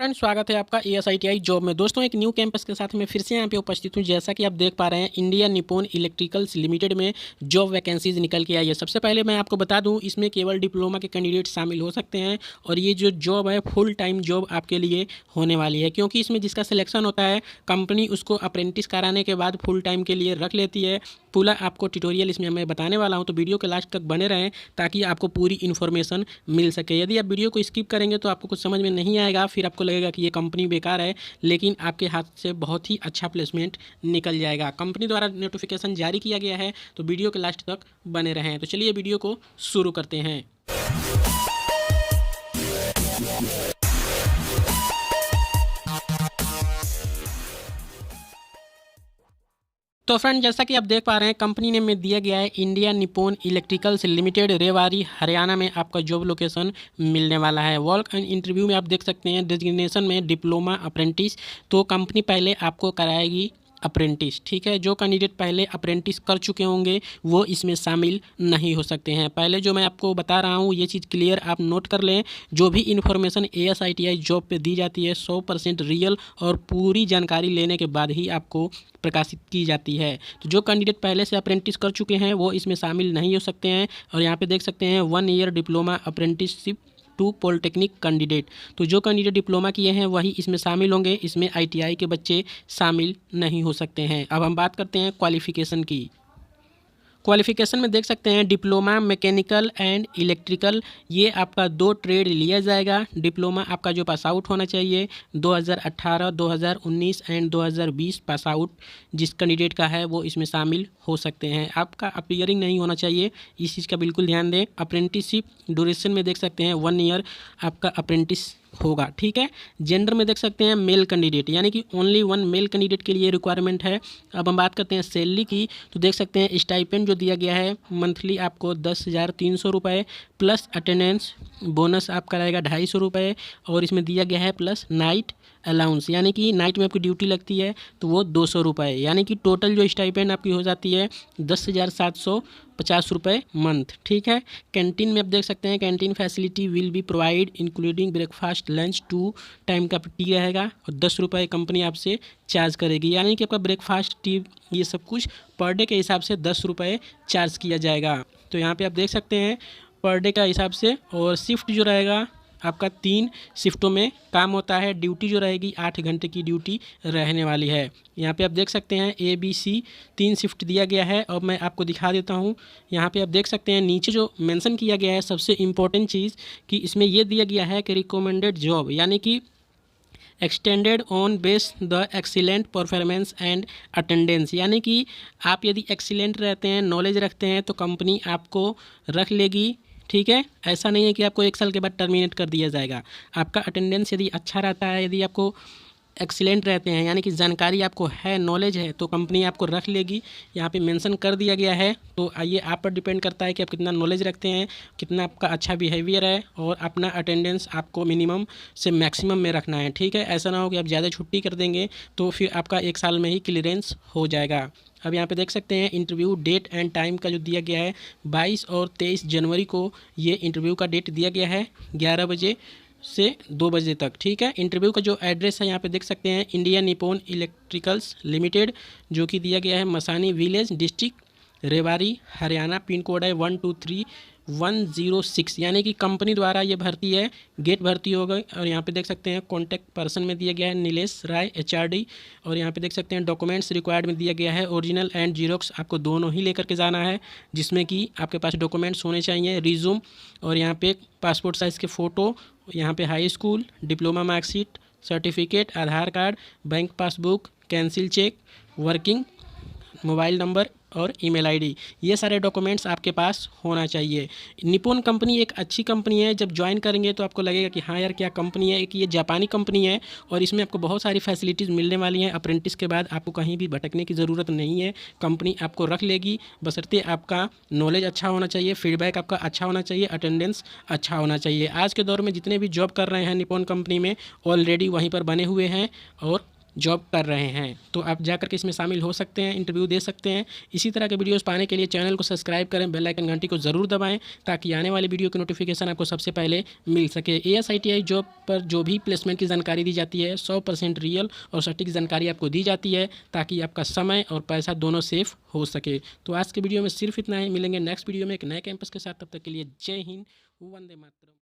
Friends, स्वागत है आपका ASITI जॉब में। दोस्तों, एक न्यू कैंपस के साथ मैं फिर से यहाँ पे उपस्थित हूँ। जैसा कि आप देख पा रहे हैं, इंडिया निपोन इलेक्ट्रिकल्स लिमिटेड में जॉब वैकेंसीज निकल के आई है। सबसे पहले मैं आपको बता दूँ, इसमें केवल डिप्लोमा के कैंडिडेट शामिल हो सकते हैं और ये जो जॉब है फुल टाइम जॉब आपके लिए होने वाली है, क्योंकि इसमें जिसका सिलेक्शन होता है कंपनी उसको अप्रेंटिस कराने के बाद फुल टाइम के लिए रख लेती है। पूरा आपको ट्यूटोरियल इसमें मैं बताने वाला हूँ, तो वीडियो के लास्ट तक बने रहें ताकि आपको पूरी इन्फॉर्मेशन मिल सके। यदि आप वीडियो को स्किप करेंगे तो आपको कुछ समझ में नहीं आएगा, फिर आपको लगेगा कि ये कंपनी बेकार है, लेकिन आपके हाथ से बहुत ही अच्छा प्लेसमेंट निकल जाएगा। कंपनी द्वारा नोटिफिकेशन जारी किया गया है, तो वीडियो के लास्ट तक बने रहें। तो चलिए वीडियो को शुरू करते हैं। तो फ्रेंड, जैसा कि आप देख पा रहे हैं, कंपनी ने में दिया गया है India Nippon electricals limited, Rewari Haryana में आपका जॉब लोकेशन मिलने वाला है। वॉक एंड इंटरव्यू में आप देख सकते हैं डेजिग्नेशन में डिप्लोमा अप्रेंटिस। तो कंपनी पहले आपको कराएगी अप्रेंटिस, ठीक है। जो कैंडिडेट पहले अप्रेंटिस कर चुके होंगे वो इसमें शामिल नहीं हो सकते हैं। पहले जो मैं आपको बता रहा हूँ ये चीज़ क्लियर आप नोट कर लें। जो भी इन्फॉर्मेशन ASITI जॉब पे दी जाती है 100% रियल और पूरी जानकारी लेने के बाद ही आपको प्रकाशित की जाती है। तो जो कैंडिडेट पहले से अप्रेंटिस कर चुके हैं वो इसमें शामिल नहीं हो सकते हैं। और यहाँ पे देख सकते हैं 1 year diploma apprenticeship to polytechnic candidate. तो जो कैंडिडेट डिप्लोमा किए हैं वही इसमें शामिल होंगे, इसमें ITI के बच्चे शामिल नहीं हो सकते हैं। अब हम बात करते हैं क्वालिफ़िकेशन की। क्वालिफ़िकेशन में देख सकते हैं डिप्लोमा मैकेनिकल एंड इलेक्ट्रिकल, ये आपका 2 ट्रेड लिया जाएगा। डिप्लोमा आपका जो पास आउट होना चाहिए 2018, 2019 एंड 2020 पास आउट जिस कैंडिडेट का है वो इसमें शामिल हो सकते हैं। आपका अपीयरिंग नहीं होना चाहिए, इस चीज़ का बिल्कुल ध्यान दें। अप्रेंटिसशिप ड्यूरेशन में देख सकते हैं 1 ईयर आपका अप्रेंटिस होगा, ठीक है। जेंडर में देख सकते हैं मेल कैंडिडेट, यानी कि ओनली 1 मेल कैंडिडेट के लिए रिक्वायरमेंट है। अब हम बात करते हैं सैलरी की, तो देख सकते हैं स्टाइपेंड जो दिया गया है मंथली आपको 10,300 रुपये प्लस अटेंडेंस बोनस आपका रहेगा 250 रुपये, और इसमें दिया गया है प्लस नाइट अलाउंस, यानी कि नाइट में आपकी ड्यूटी लगती है तो वो 200 रुपये, यानी कि टोटल जो स्टाइपेंड आपकी हो जाती है 10,750 रुपये मंथ, ठीक है। कैंटीन में आप देख सकते हैं canteen facility will be provide including breakfast lunch 2 time का टी रहेगा और 10 रुपये कंपनी आपसे चार्ज करेगी, यानी कि आपका ब्रेकफास्ट टी ये सब कुछ पर डे के हिसाब से 10 रुपये चार्ज किया जाएगा। तो यहाँ पे आप देख सकते हैं पर डे का हिसाब से। और शिफ्ट जो रहेगा आपका 3 शिफ्टों में काम होता है। ड्यूटी जो रहेगी 8 घंटे की ड्यूटी रहने वाली है। यहाँ पे आप देख सकते हैं ABC 3 शिफ्ट दिया गया है। और मैं आपको दिखा देता हूँ, यहाँ पे आप देख सकते हैं नीचे जो मेंशन किया गया है सबसे इम्पोर्टेंट चीज़ कि इसमें ये दिया गया है कि रिकमेंडेड जॉब, यानी कि extended on base the excellent performance and attendance, यानी कि आप यदि एक्सीलेंट रहते हैं, नॉलेज रखते हैं तो कंपनी आपको रख लेगी, ठीक है। ऐसा नहीं है कि आपको 1 साल के बाद टर्मिनेट कर दिया जाएगा। आपका अटेंडेंस यदि अच्छा रहता है, यदि आपको एक्सीलेंट रहते हैं, यानी कि जानकारी आपको है, नॉलेज है, तो कंपनी आपको रख लेगी। यहाँ पे मेंशन कर दिया गया है। तो आइए, आप पर डिपेंड करता है कि आप कितना नॉलेज रखते हैं, कितना आपका अच्छा बिहेवियर है, और अपना अटेंडेंस आपको मिनिमम से मैक्सिमम में रखना है, ठीक है। ऐसा ना हो कि आप ज़्यादा छुट्टी कर देंगे तो फिर आपका 1 साल में ही क्लियरेंस हो जाएगा। अब यहाँ पे देख सकते हैं इंटरव्यू डेट एंड टाइम का जो दिया गया है 22 और 23 जनवरी को ये इंटरव्यू का डेट दिया गया है 11 बजे से 2 बजे तक, ठीक है। इंटरव्यू का जो एड्रेस है यहाँ पे देख सकते हैं इंडिया निपोन इलेक्ट्रिकल्स लिमिटेड, जो कि दिया गया है Masani village, district Rewari Haryana. Pin code है 123106, यानी कि कंपनी द्वारा ये भर्ती है, गेट भर्ती होगा। और यहाँ पे देख सकते हैं कॉन्टैक्ट पर्सन में दिया गया है नीलेश राय HRD। और यहाँ पे देख सकते हैं डॉक्यूमेंट्स रिक्वायर्ड में दिया गया है ओरिजिनल एंड जीरोक्स, आपको दोनों ही लेकर के जाना है, जिसमें कि आपके पास डॉक्यूमेंट्स होने चाहिए, रिज्यूम, और यहाँ पे पासपोर्ट साइज़ के फ़ोटो, यहाँ पे high school diploma marksheet, certificate, Aadhaar card, bank passbook, cancel cheque, working mobile number और ईमेल आईडी, ये सारे डॉक्यूमेंट्स आपके पास होना चाहिए। निपोन कंपनी एक अच्छी कंपनी है, जब ज्वाइन करेंगे तो आपको लगेगा कि हाँ यार क्या कंपनी है। एक ये जापानी कंपनी है और इसमें आपको बहुत सारी फैसिलिटीज़ मिलने वाली हैं। अप्रेंटिस के बाद आपको कहीं भी भटकने की ज़रूरत नहीं है, कंपनी आपको रख लेगी, बशर्ते आपका नॉलेज अच्छा होना चाहिए, फीडबैक आपका अच्छा होना चाहिए, अटेंडेंस अच्छा होना चाहिए। आज के दौर में जितने भी जॉब कर रहे हैं निपोन कंपनी में ऑलरेडी वहीं पर बने हुए हैं और जॉब कर रहे हैं, तो आप जाकर के इसमें शामिल हो सकते हैं, इंटरव्यू दे सकते हैं। इसी तरह के वीडियोस पाने के लिए चैनल को सब्सक्राइब करें, बेल आइकन घंटी को ज़रूर दबाएं ताकि आने वाली वीडियो की नोटिफिकेशन आपको सबसे पहले मिल सके। ASITI जॉब पर जो भी प्लेसमेंट की जानकारी दी जाती है 100% रियल और सटीक जानकारी आपको दी जाती है ताकि आपका समय और पैसा दोनों सेफ हो सके। तो आज के वीडियो में सिर्फ इतना ही, मिलेंगे नेक्स्ट वीडियो में एक नए कैंपस के साथ। तब तक के लिए जय हिंद, वंदे मातरम।